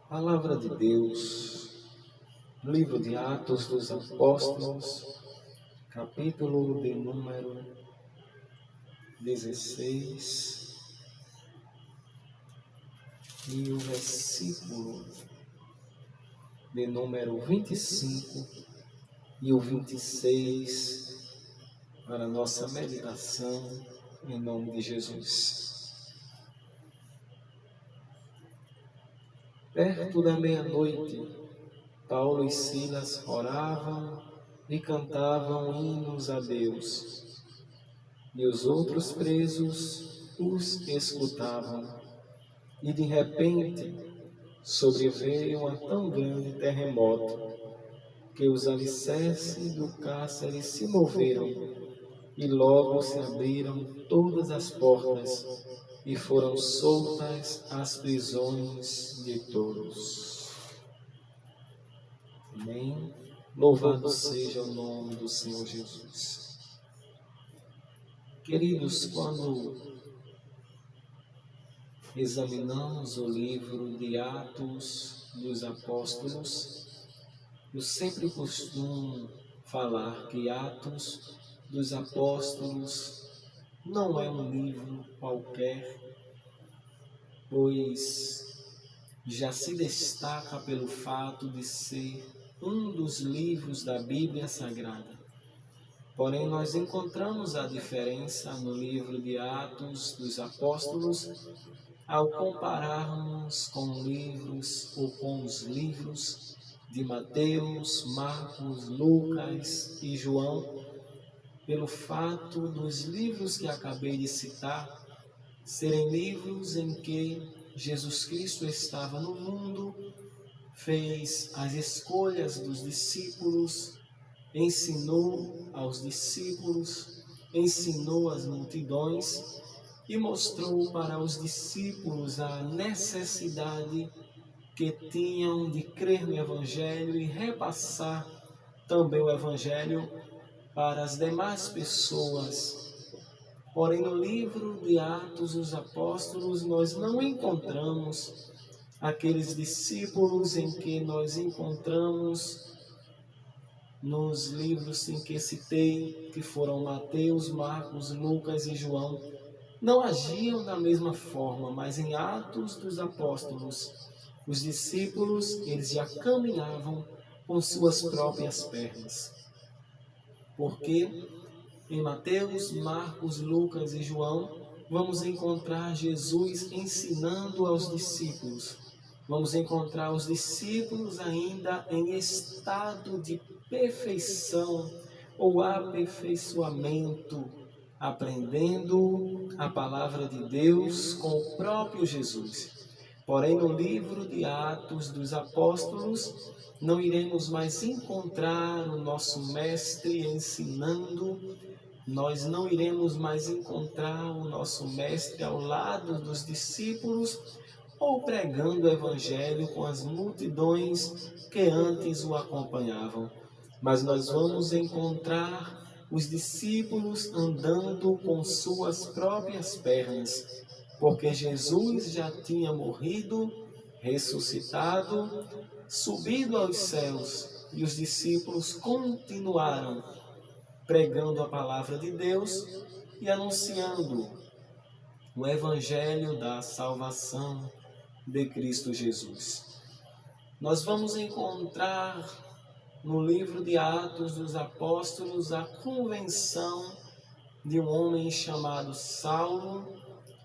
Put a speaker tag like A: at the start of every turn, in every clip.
A: Palavra de Deus, livro de Atos dos Apóstolos, capítulo de número 16 e o versículo de número 25 e o 26 para nossa meditação em nome de Jesus. Perto da meia-noite, Paulo e Silas oravam e cantavam hinos a Deus, e os outros presos os escutavam. E de repente sobreveio um tão grande terremoto que os alicerces do cárcere se moveram e logo se abriram todas as portas e foram soltas as prisões de todos. Amém. Louvado seja o nome do Senhor Jesus. Queridos, quando examinamos o livro de Atos dos Apóstolos, eu sempre costumo falar que Atos dos Apóstolos não é um livro qualquer, pois já se destaca pelo fato de ser um dos livros da Bíblia Sagrada. Porém, nós encontramos a diferença no livro de Atos dos Apóstolos ao compararmos com livros ou com os livros de Mateus, Marcos, Lucas e João, pelo fato dos livros que acabei de citar serem livros em que Jesus Cristo estava no mundo, fez as escolhas dos discípulos, ensinou aos discípulos, ensinou às multidões e mostrou para os discípulos a necessidade que tinham de crer no Evangelho e repassar também o Evangelho para as demais pessoas. Porém, no livro de Atos dos Apóstolos, nós não encontramos aqueles discípulos em que nós encontramos nos livros em que citei, que foram Mateus, Marcos, Lucas e João. Não agiam da mesma forma, mas em Atos dos Apóstolos, os discípulos, eles já caminhavam com suas próprias pernas. Porque em Mateus, Marcos, Lucas e João, vamos encontrar Jesus ensinando aos discípulos. Vamos encontrar os discípulos ainda em estado de perfeição ou aperfeiçoamento, aprendendo a palavra de Deus com o próprio Jesus. Porém, no livro de Atos dos Apóstolos, não iremos mais encontrar o nosso mestre ensinando, nós não iremos mais encontrar o nosso mestre ao lado dos discípulos ou pregando o evangelho com as multidões que antes o acompanhavam. Mas nós vamos encontrar os discípulos andando com suas próprias pernas, porque Jesus já tinha morrido, ressuscitado, subido aos céus, e os discípulos continuaram pregando a palavra de Deus e anunciando o evangelho da salvação de Cristo Jesus. Nós vamos encontrar no livro de Atos dos Apóstolos a convenção de um homem chamado Saulo,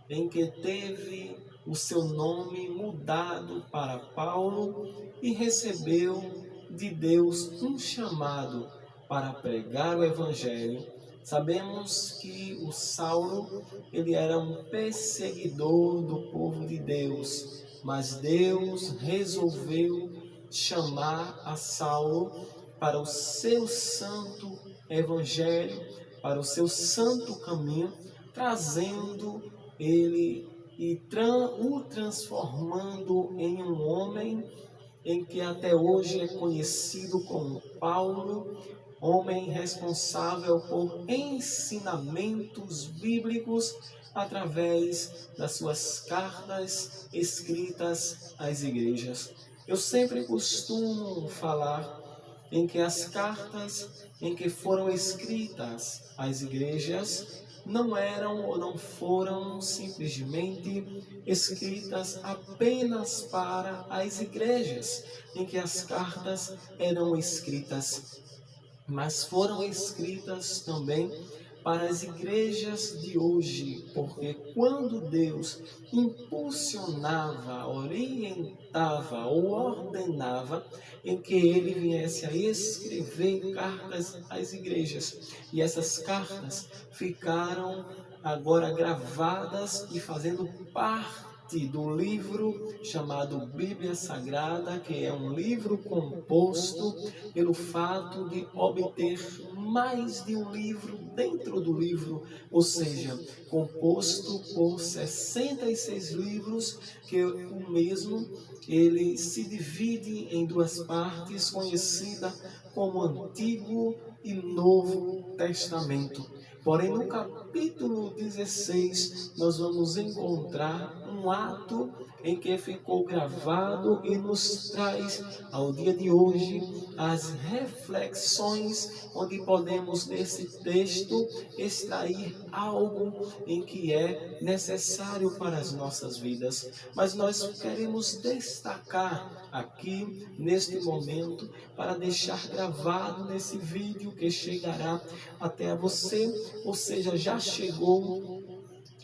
A: em que teve o seu nome mudado para Paulo e recebeu de Deus um chamado para pregar o Evangelho. Sabemos que o Saulo, ele era um perseguidor do povo de Deus, mas Deus resolveu chamar a Saulo para o seu santo Evangelho, para o seu santo caminho, trazendo ele e o transformando em um homem em que até hoje é conhecido como Paulo, homem responsável por ensinamentos bíblicos através das suas cartas escritas às igrejas. Eu sempre costumo falar em que as cartas em que foram escritas às igrejas não eram ou não foram simplesmente escritas apenas para as igrejas em que as cartas eram escritas, mas foram escritas também para as igrejas de hoje, porque quando Deus impulsionava, orientava ou ordenava em que ele viesse a escrever cartas às igrejas, e essas cartas ficaram agora gravadas e fazendo parte do livro chamado Bíblia Sagrada, que é um livro composto pelo fato de obter mais de um livro dentro do livro, ou seja, composto por 66 livros, que o mesmo ele se divide em duas partes, conhecida como Antigo e Novo Testamento. Porém, no capítulo 16, nós vamos encontrar um ato em que ficou gravado e nos traz ao dia de hoje as reflexões, onde podemos nesse texto extrair algo em que é necessário para as nossas vidas. Mas nós queremos destacar aqui neste momento para deixar gravado nesse vídeo que chegará até a você, ou seja, já chegou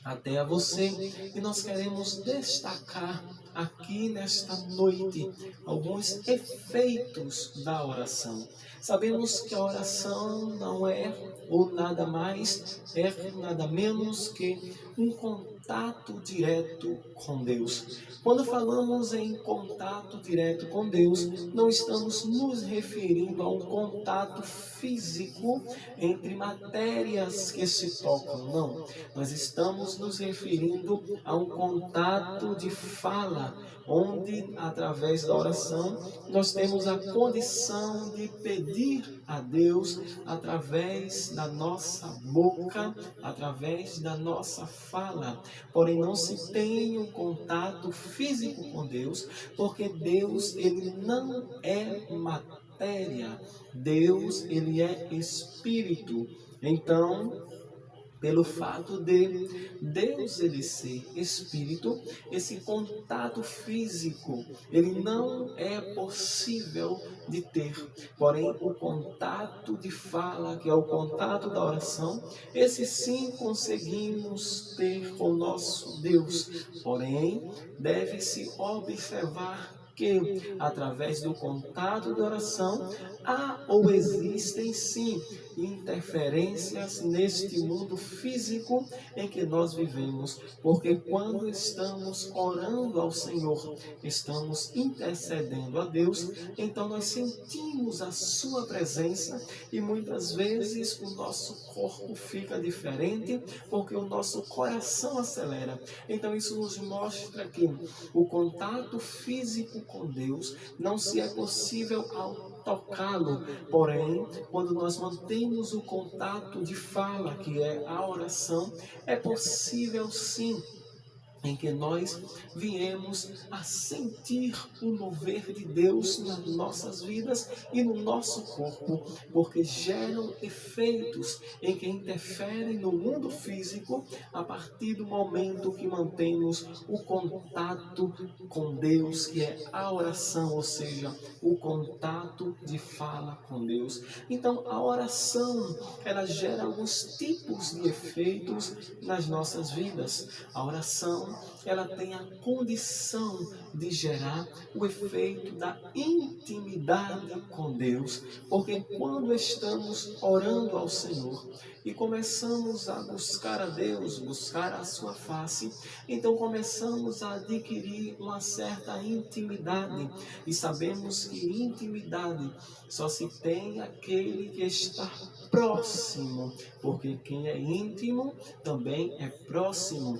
A: até a você, e nós queremos destacar aqui nesta noite alguns efeitos da oração. Sabemos que a oração não é ou nada mais, é nada menos que um contato direto com Deus. Quando falamos em contato direto com Deus, não estamos nos referindo a um contato físico entre matérias que se tocam, não. Nós estamos nos referindo a um contato de fala, onde, através da oração, nós temos a condição de pedir a Deus através da nossa boca, através da nossa fala. Porém, não se tem um contato físico com Deus, porque Deus, ele não é matéria. Deus, ele é espírito. Então, pelo fato de Deus ele ser espírito, esse contato físico, ele não é possível de ter. Porém, o contato de fala, que é o contato da oração, esse sim conseguimos ter com o nosso Deus. Porém, deve-se observar que, através do contato de oração, há ou existem sim interferências neste mundo físico em que nós vivemos, porque quando estamos orando ao Senhor, estamos intercedendo a Deus, então nós sentimos a sua presença e muitas vezes o nosso corpo fica diferente, porque o nosso coração acelera. Então isso nos mostra que o contato físico com Deus não se é possível ao tocá-lo. Porém, quando nós mantemos o contato de fala, que é a oração, é possível sim em que nós viemos a sentir o mover de Deus nas nossas vidas e no nosso corpo, porque geram efeitos em que interferem no mundo físico a partir do momento que mantemos o contato com Deus, que é a oração, ou seja, o contato de fala com Deus. Então, a oração, ela gera alguns tipos de efeitos nas nossas vidas. A oração, ela tem a condição de gerar o efeito da intimidade com Deus, porque quando estamos orando ao Senhor e começamos a buscar a Deus, buscar a sua face, então começamos a adquirir uma certa intimidade, e sabemos que intimidade só se tem aquele que está próximo, porque quem é íntimo também é próximo.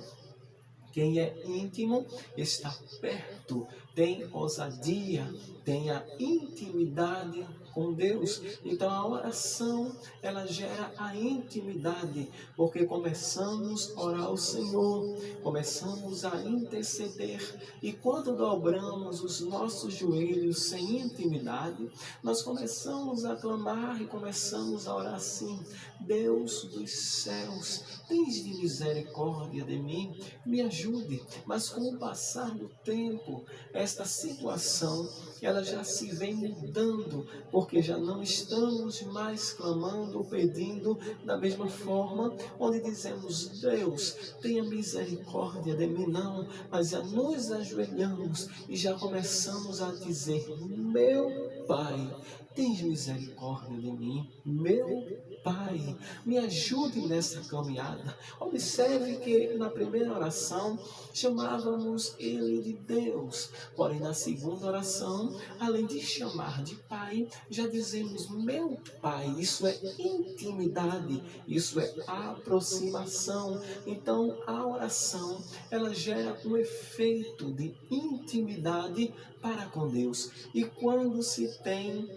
A: Quem é íntimo está perto, tem ousadia, tem a intimidade com Deus. Então a oração, ela gera a intimidade, porque começamos a orar ao Senhor, começamos a interceder, e quando dobramos os nossos joelhos sem intimidade, nós começamos a clamar e começamos a orar assim: Deus dos céus, tens de misericórdia de mim, me ajude. Mas com o passar do tempo, esta situação, ela já se vem mudando, porque já não estamos mais clamando ou pedindo da mesma forma, onde dizemos: Deus, tenha misericórdia de mim, não, mas já nos ajoelhamos e já começamos a dizer: meu Pai, tens misericórdia de mim, meu Pai, me ajude nessa caminhada. Observe que na primeira oração chamávamos Ele de Deus, porém na segunda oração, além de chamar de Pai, já dizemos meu Pai. Isso é intimidade, isso é aproximação. Então a oração, ela gera um efeito de intimidade para com Deus. E quando se tem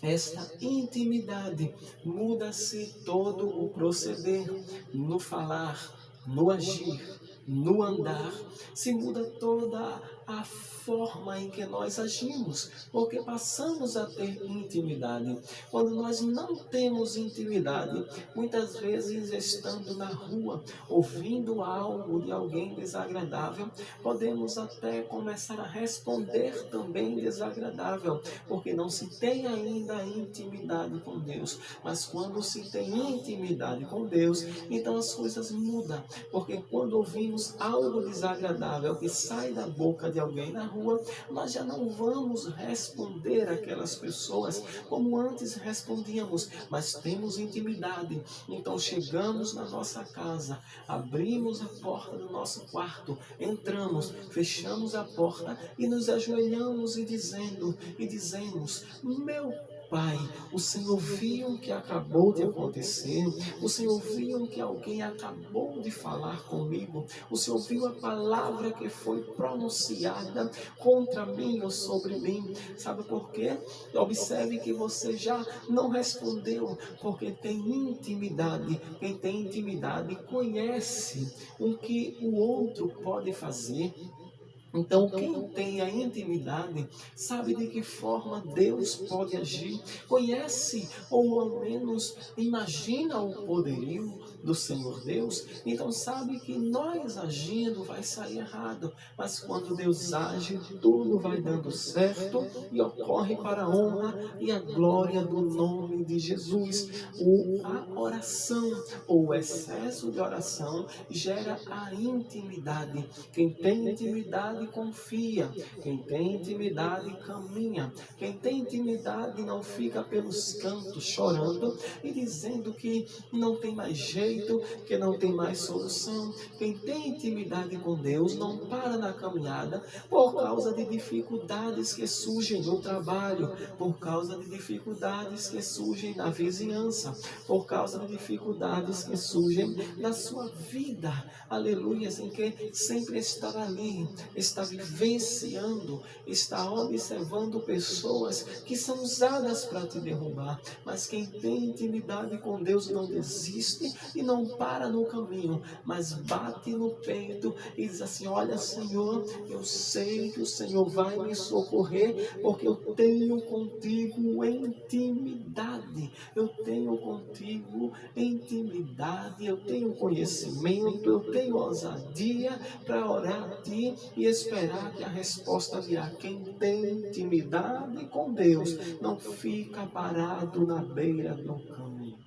A: esta intimidade, muda-se todo o proceder, no falar, no agir, no andar, se muda toda a forma em que nós agimos, porque passamos a ter intimidade. Quando nós não temos intimidade, muitas vezes estando na rua, ouvindo algo de alguém desagradável, podemos até começar a responder também desagradável, porque não se tem ainda intimidade com Deus. Mas quando se tem intimidade com Deus, então as coisas mudam, porque quando ouvimos algo desagradável que sai da boca de alguém na rua, nós já não vamos responder aquelas pessoas como antes respondíamos, mas temos intimidade. Então chegamos na nossa casa, abrimos a porta do nosso quarto, entramos, fechamos a porta e nos ajoelhamos e dizemos: meu Pai, o Senhor viu o que acabou de acontecer, o Senhor viu que alguém acabou de falar comigo, o Senhor viu a palavra que foi pronunciada contra mim ou sobre mim. Sabe por quê? Observe que você já não respondeu, porque tem intimidade. Quem tem intimidade conhece o que o outro pode fazer. Então, quem tem a intimidade sabe de que forma Deus pode agir, conhece ou ao menos imagina o poderio do Senhor Deus, então sabe que nós agindo vai sair errado, mas quando Deus age, tudo vai dando certo e ocorre para a honra e a glória do nome de Jesus. A oração ou o excesso de oração gera a intimidade. Quem tem intimidade confia, quem tem intimidade caminha, quem tem intimidade não fica pelos cantos chorando e dizendo que não tem mais jeito, que não tem mais solução. Quem tem intimidade com Deus não para na caminhada por causa de dificuldades que surgem no trabalho, por causa de dificuldades que surgem na vizinhança, por causa de dificuldades que surgem na sua vida, aleluia, em que sempre estar ali, está vivenciando, está observando pessoas que são usadas para te derrubar, mas quem tem intimidade com Deus não desiste e não para no caminho, mas bate no peito e diz assim: olha, Senhor, eu sei que o Senhor vai me socorrer, porque eu tenho contigo intimidade, eu tenho contigo intimidade, eu tenho conhecimento, eu tenho ousadia para orar a ti e esperar que a resposta virá. Quem tem intimidade com Deus não fica parado na beira do caminho.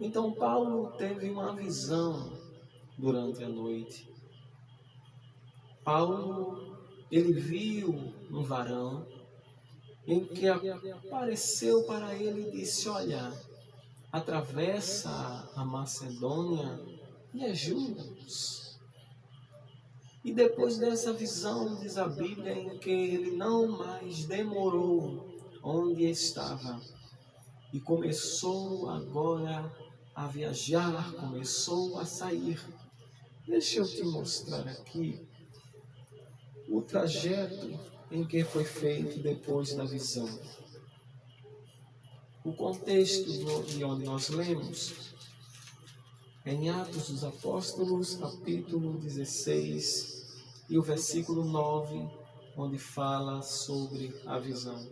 A: Então Paulo teve uma visão durante a noite. Paulo, ele viu um varão em que apareceu para ele e disse: olha, atravessa a Macedônia e ajuda-nos. E depois dessa visão, diz a Bíblia, em que ele não mais demorou onde estava e começou agora a viajar, começou a sair. Deixa eu te mostrar aqui o trajeto em que foi feito depois da visão. O contexto de onde nós lemos é em Atos dos Apóstolos, capítulo 16, e o versículo 9, onde fala sobre a visão.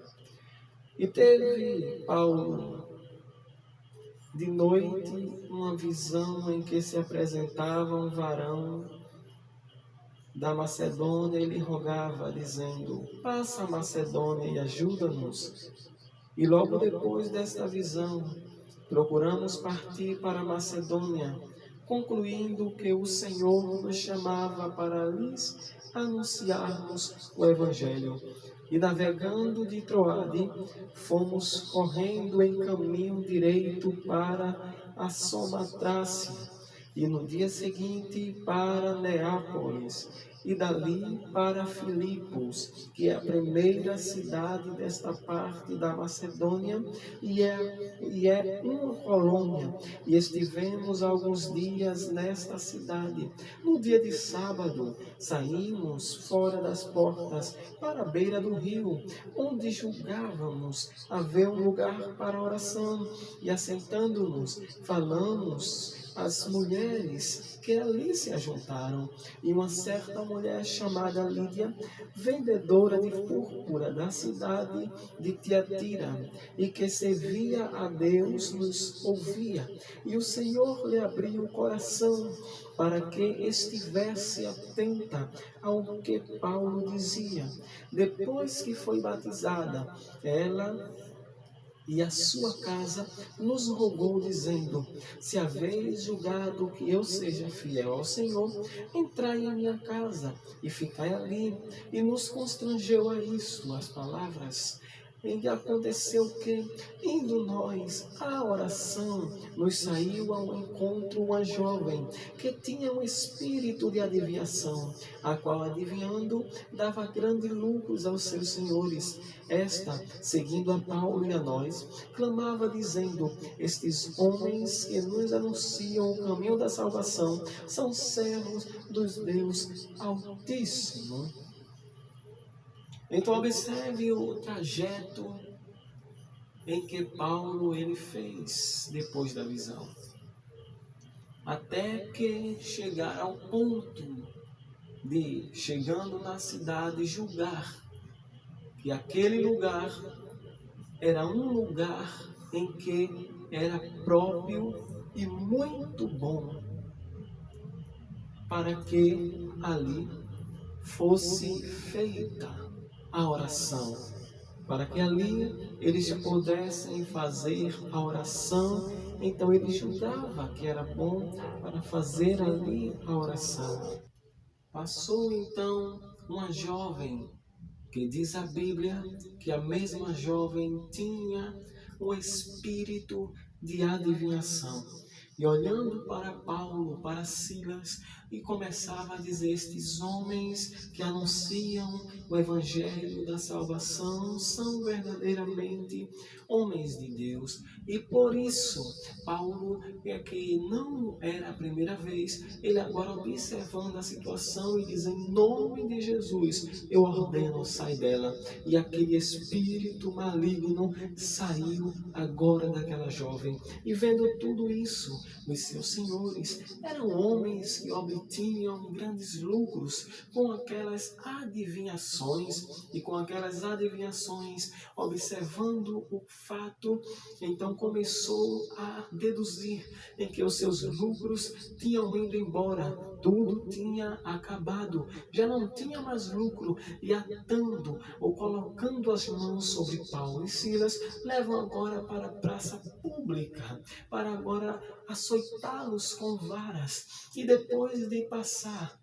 A: E teve Paulo de noite uma visão em que se apresentava um varão da Macedônia e lhe rogava, dizendo: passa a Macedônia e ajuda-nos. E logo depois desta visão, procuramos partir para a Macedônia, concluindo que o Senhor nos chamava para lhes anunciarmos o Evangelho. E navegando de Troade, fomos correndo em caminho direito para a Samotrace, e no dia seguinte para Neápolis, e dali para Filipos, que é a primeira cidade desta parte da Macedônia, e é uma colônia. E estivemos alguns dias nesta cidade. No dia de sábado, saímos fora das portas para a beira do rio, onde julgávamos haver um lugar para oração, e assentando-nos, falamos as mulheres que ali se ajuntaram, e uma certa mulher chamada Lídia, vendedora de púrpura da cidade de Tiatira, e que servia a Deus, nos ouvia, e o Senhor lhe abriu o coração para que estivesse atenta ao que Paulo dizia. Depois que foi batizada, ela e a sua casa nos rogou, dizendo: se haveis julgado que eu seja fiel ao Senhor, entrai em minha casa e ficai ali. E nos constrangeu a isto as palavras. E aconteceu que, indo nós à oração, nos saiu ao encontro uma jovem que tinha um espírito de adivinhação, a qual, adivinhando, dava grandes lucros aos seus senhores. Esta, seguindo a Paulo e a nós, clamava, dizendo: estes homens que nos anunciam o caminho da salvação são servos dos Deus Altíssimo. Então observe o trajeto em que Paulo ele fez depois da visão, até que chegar ao ponto de, chegando na cidade, julgar que aquele lugar era um lugar em que era próprio e muito bom para que ali fosse feita a oração, para que ali eles pudessem fazer a oração. Então ele julgava que era bom para fazer ali a oração. Passou então uma jovem, que diz a Bíblia que a mesma jovem tinha um espírito de adivinhação. E olhando para Paulo, para Silas, e começava a dizer: estes homens que anunciam o Evangelho da salvação são verdadeiramente homens de Deus. E por isso, Paulo, que não era a primeira vez, ele agora observando a situação e diz: em nome de Jesus, eu ordeno, sai dela. E aquele espírito maligno saiu agora daquela jovem. E vendo tudo isso, os seus senhores eram homens que obtinham grandes lucros com aquelas adivinhações, e com aquelas adivinhações, observando o fato, então começou a deduzir em que os seus lucros tinham ido embora, tudo tinha acabado, já não tinha mais lucro, e atando ou colocando as mãos sobre Paulo e Silas, levam agora para a praça pública, para agora açoitá-los com varas, e depois de passar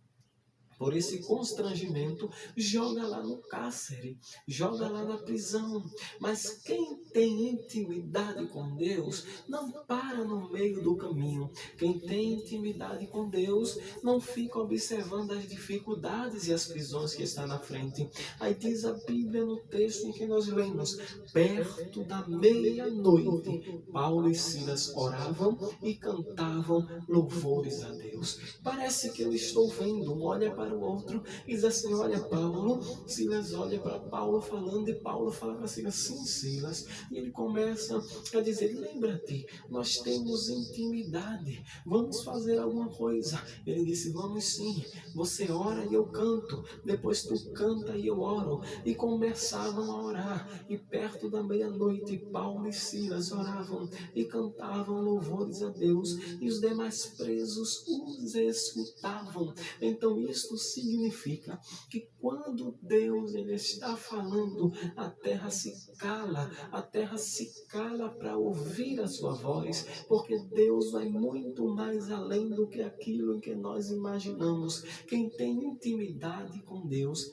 A: por esse constrangimento, joga lá no cárcere, joga lá na prisão. Mas quem tem intimidade com Deus não para no meio do caminho. Quem tem intimidade com Deus não fica observando as dificuldades e as prisões que está na frente. Aí diz a Bíblia no texto em que nós lemos: perto da meia-noite, Paulo e Silas oravam e cantavam louvores a Deus. Parece que eu estou vendo, olha para para o outro e diz assim: olha, Paulo. Silas olha para Paulo falando, e Paulo fala para Silas: sim, Silas. E ele começa a dizer: lembra-te, nós temos intimidade, vamos fazer alguma coisa. Ele disse: vamos sim, você ora e eu canto, depois tu canta e eu oro. E começavam a orar, e perto da meia-noite Paulo e Silas oravam e cantavam louvores a Deus, e os demais presos os escutavam. Então isto significa que quando Deus ele está falando, a terra se cala para ouvir a sua voz, porque Deus vai muito mais além do que aquilo que nós imaginamos. Quem tem intimidade com Deus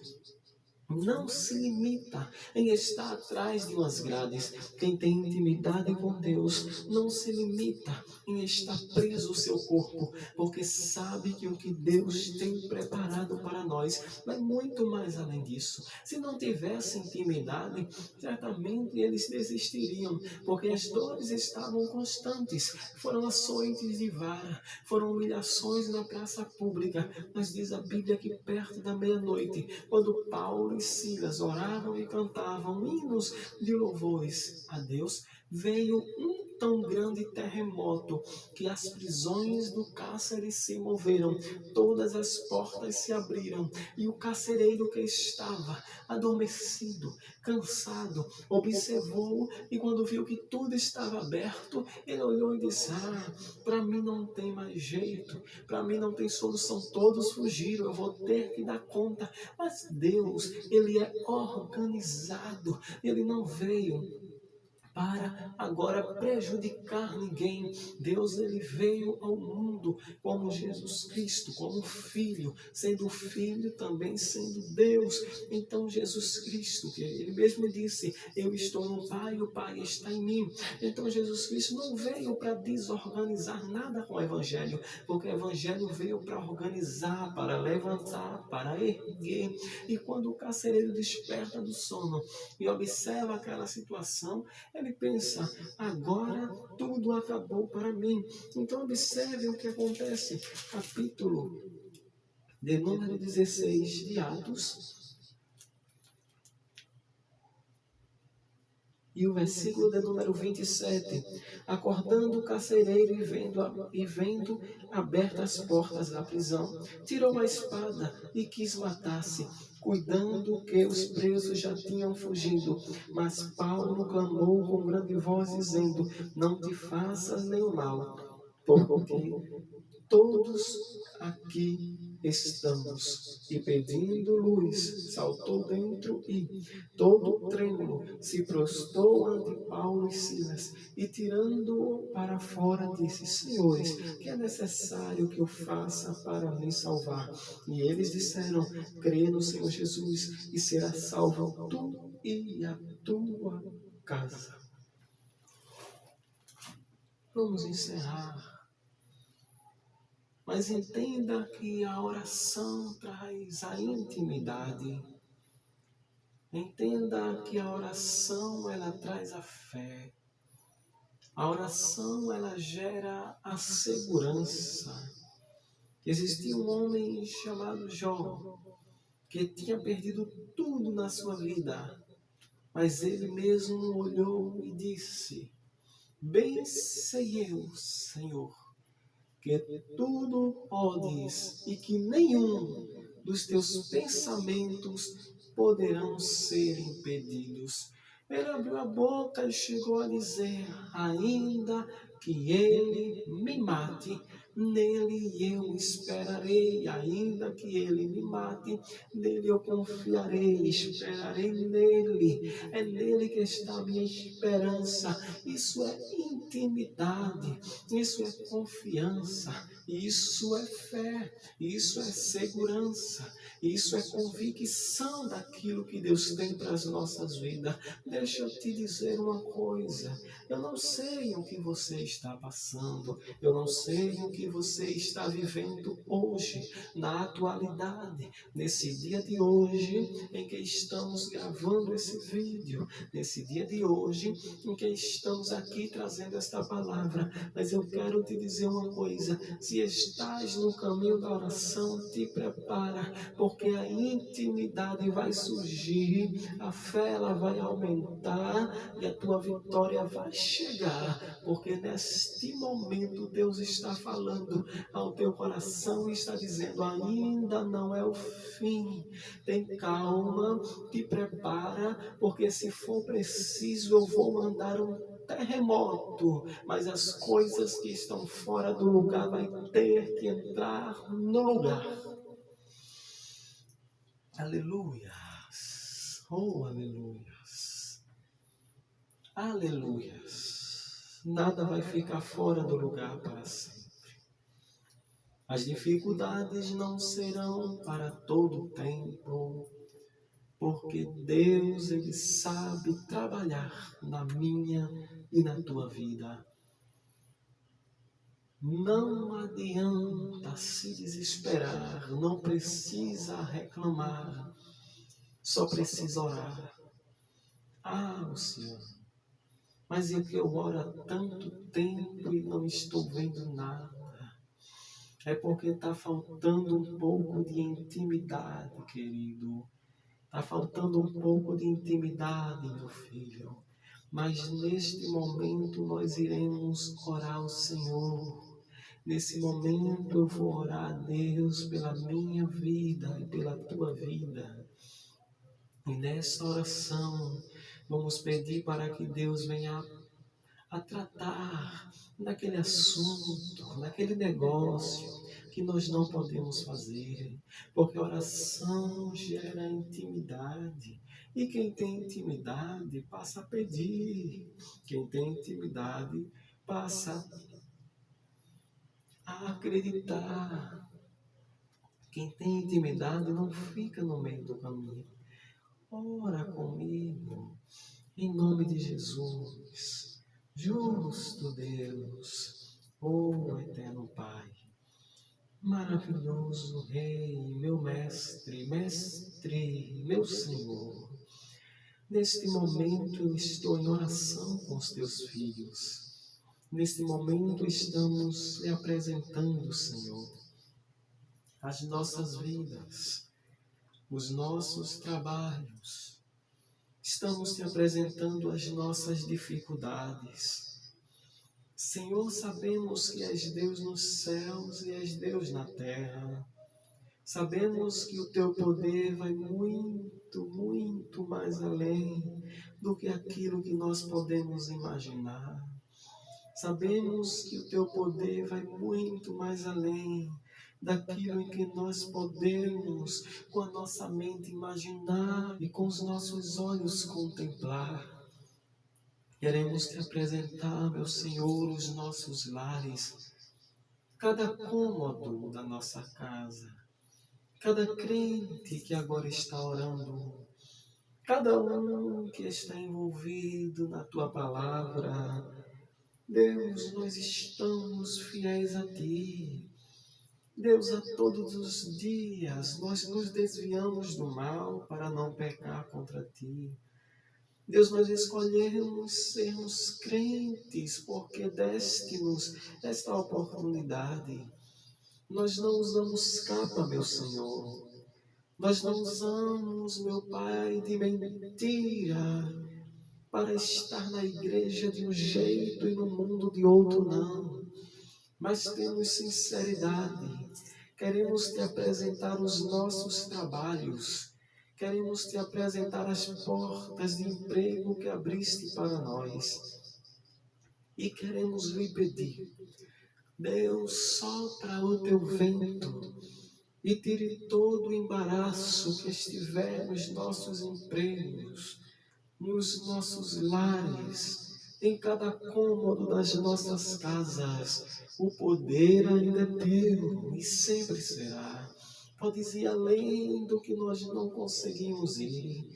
A: não se limita em estar atrás de umas grades. Quem tem intimidade com Deus não se limita em estar preso ao seu corpo, porque sabe que o que Deus tem preparado para nós vai muito mais além disso. Se não tivesse intimidade, certamente eles desistiriam, porque as dores estavam constantes. Foram açoites de vara, foram humilhações na praça pública, mas diz a Bíblia que perto da meia-noite, quando Paulo e Silas oravam e cantavam hinos de louvores a Deus, veio um tão grande terremoto que as prisões do cárcere se moveram, todas as portas se abriram, e o carcereiro que estava adormecido, cansado, observou, e quando viu que tudo estava aberto, ele olhou e disse: para mim não tem mais jeito, para mim não tem solução, todos fugiram, eu vou ter que dar conta. Mas Deus, ele é organizado, ele não veio para agora prejudicar ninguém. Deus ele veio ao mundo como Jesus Cristo, como Filho, sendo Filho também sendo Deus. Então Jesus Cristo, que ele mesmo disse: eu estou no Pai, o Pai está em mim. Então Jesus Cristo não veio para desorganizar nada com o Evangelho, porque o Evangelho veio para organizar, para levantar, para erguer. E quando o carcereiro desperta do sono e observa aquela situação, ele pensa: agora tudo acabou para mim. Então observe o que acontece. Capítulo de número 16 de Atos, e o versículo de número 27. Acordando o carcereiro e vendo abertas as portas da prisão, tirou a espada e quis matar-se, cuidando que os presos já tinham fugido. Mas Paulo clamou com grande voz, dizendo: não te faças nenhum mal, porque todos aqui estamos. E pedindo luz, saltou dentro e, todo trêmulo, se prostrou ante Paulo e Silas, e tirando-o para fora, disse: senhores, que é necessário que eu faça para me salvar? E eles disseram: crê no Senhor Jesus, e será salvo tu e a tua casa. Vamos encerrar. Mas entenda que a oração traz a intimidade. Entenda que a oração ela traz a fé. A oração ela gera a segurança. Existia um homem chamado Jó, que tinha perdido tudo na sua vida. Mas ele mesmo olhou e disse: bem sei eu, Senhor, que tudo podes e que nenhum dos teus pensamentos poderão ser impedidos. Ele abriu a boca e chegou a dizer: ainda que ele me mate, nele eu esperarei. Ainda que ele me mate, nele eu confiarei, esperarei nele. É nele que está a minha esperança. Isso é intimidade, isso é confiança, isso é fé, isso é segurança, isso é convicção daquilo que Deus tem para as nossas vidas. Deixa eu te dizer uma coisa: eu não sei o que você está passando, eu não sei o que que você está vivendo hoje, na atualidade, nesse dia de hoje em que estamos gravando esse vídeo, nesse dia de hoje em que estamos aqui trazendo esta palavra. Mas eu quero te dizer uma coisa: se estás no caminho da oração, te prepara, porque a intimidade vai surgir, a fé ela vai aumentar e a tua vitória vai chegar, porque neste momento Deus está falando ao teu coração e está dizendo: ainda não é o fim, tem calma, te prepara, porque se for preciso eu vou mandar um terremoto, mas as coisas que estão fora do lugar vai ter que entrar no lugar. Aleluias, oh aleluias, aleluias. Nada vai ficar fora do lugar para sempre. As dificuldades não serão para todo o tempo, porque Deus, Ele sabe trabalhar na minha e na tua vida. Não adianta se desesperar, não precisa reclamar, só precisa orar. Ah, Luciano, mas é que eu oro há tanto tempo e não estou vendo nada. É porque está faltando um pouco de intimidade, querido. Está faltando um pouco de intimidade, meu filho. Mas neste momento nós iremos orar ao Senhor. Nesse momento eu vou orar a Deus pela minha vida e pela tua vida. E nesta oração vamos pedir para que Deus venha a tratar naquele assunto, naquele negócio que nós não podemos fazer, porque oração gera intimidade, e quem tem intimidade passa a pedir, quem tem intimidade passa a acreditar, quem tem intimidade não fica no meio do caminho. Ora comigo, em nome de Jesus. Justo Deus, oh eterno Pai, maravilhoso Rei, meu mestre, meu Senhor. Neste momento eu estou em oração com os teus filhos. Neste momento estamos lhe apresentando, Senhor, as nossas vidas, os nossos trabalhos. Estamos te apresentando as nossas dificuldades. Senhor, sabemos que és Deus nos céus e és Deus na terra. Sabemos que o teu poder vai muito, muito mais além do que aquilo que nós podemos imaginar. Sabemos que o teu poder vai muito mais além daquilo em que nós podemos, com a nossa mente, imaginar e com os nossos olhos contemplar. Queremos te apresentar, meu Senhor, os nossos lares, cada cômodo da nossa casa, cada crente que agora está orando, cada um que está envolvido na tua palavra. Deus, nós estamos fiéis a ti. Deus, a todos os dias nós nos desviamos do mal para não pecar contra ti. Deus, nós escolhemos sermos crentes porque deste-nos esta oportunidade. Nós não usamos capa, meu Senhor. Nós não usamos, meu Pai, de mentira para estar na igreja de um jeito e no mundo de outro, não. Mas temos sinceridade. Queremos te apresentar os nossos trabalhos. Queremos te apresentar as portas de emprego que abriste para nós. E queremos lhe pedir, Deus, sopra o teu vento e tire todo o embaraço que estiver nos nossos empregos, nos nossos lares, em cada cômodo das nossas casas. O poder ainda é teu e sempre será. Podes ir além do que nós não conseguimos ir.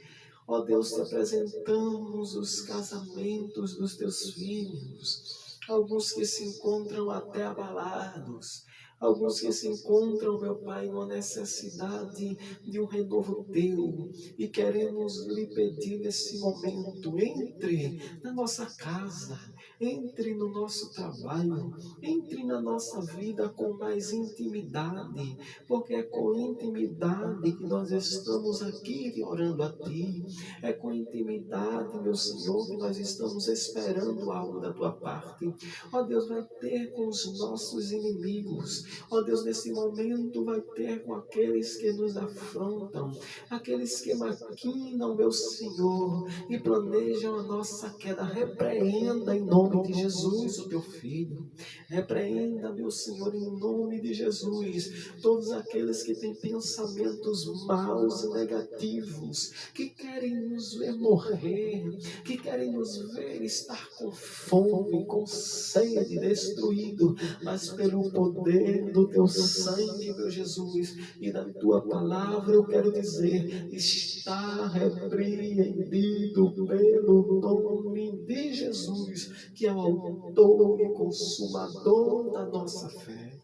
A: Ó Deus, te apresentamos os casamentos dos teus filhos, alguns que se encontram até abalados, alguns que se encontram, meu Pai, numa necessidade de um renovo Teu, e queremos lhe pedir nesse momento, entre na nossa casa, entre no nosso trabalho, entre na nossa vida com mais intimidade, porque é com intimidade que nós estamos aqui orando a Ti, é com intimidade, meu Senhor, que nós estamos esperando algo da Tua parte. Ó Deus, vai ter com os nossos inimigos. Ó Deus, nesse momento vai ter com aqueles que nos afrontam, aqueles que maquinam, meu Senhor, e planejam a nossa queda. Repreenda em nome de Jesus, o Teu Filho. Repreenda, meu Senhor, em nome de Jesus, todos aqueles que têm pensamentos maus e negativos, que querem nos ver morrer, que querem nos ver estar com fome, com sede, destruído, mas pelo poder do Teu sangue, meu Jesus, e da Tua palavra, eu quero dizer, está repreendido pelo nome de Jesus, que é o autor e consumador da nossa fé.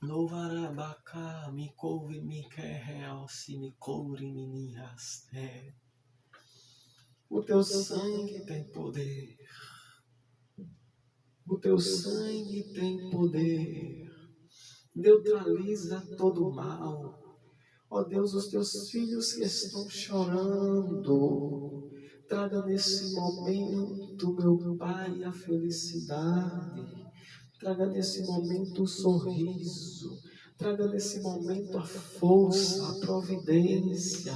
A: Louvarabacá, me couve, me quer se me coure, me raste. O Teu sangue tem poder. O Teu sangue tem poder. Neutraliza todo o mal. Ó Deus, os Teus filhos que estão chorando, traga nesse momento, meu Pai, a felicidade. Traga nesse momento o sorriso. Traga nesse momento a força, a providência.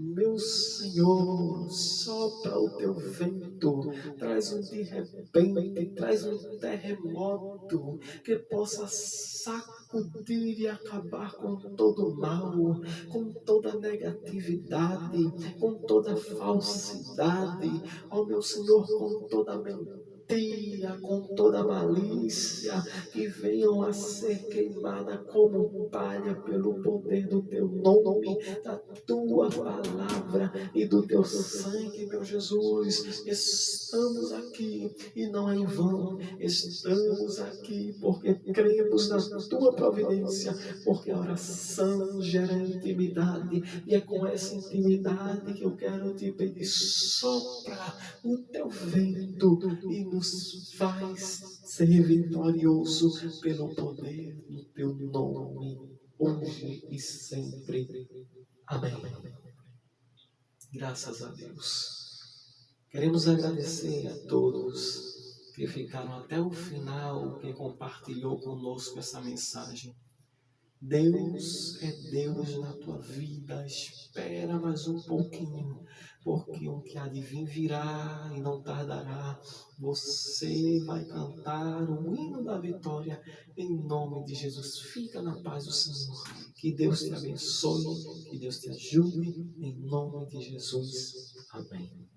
A: Meu Senhor, sopra o Teu vento, traz um de repente, traz um terremoto que possa sacudir e acabar com todo o mal, com toda negatividade, com toda falsidade, ó meu Senhor, com toda mentira, com toda malícia, que venham a ser queimada como palha pelo poder do Teu nome, da Tua palavra e do Teu sangue, meu Jesus. Estamos aqui e não é em vão, estamos aqui porque cremos na Tua providência, porque a oração gera intimidade, e é com essa intimidade que eu quero te pedir, sopra o Teu vento e nos faz ser vitorioso pelo poder do Teu nome, hoje e sempre. Amém. Graças a Deus. Queremos agradecer a todos que ficaram até o final, que compartilhou conosco essa mensagem. Deus é Deus na tua vida, espera mais um pouquinho, porque o que há de vir virá e não tardará. Você vai cantar o hino da vitória em nome de Jesus. Fica na paz do Senhor. Que Deus te abençoe, que Deus te ajude, em nome de Jesus. Amém.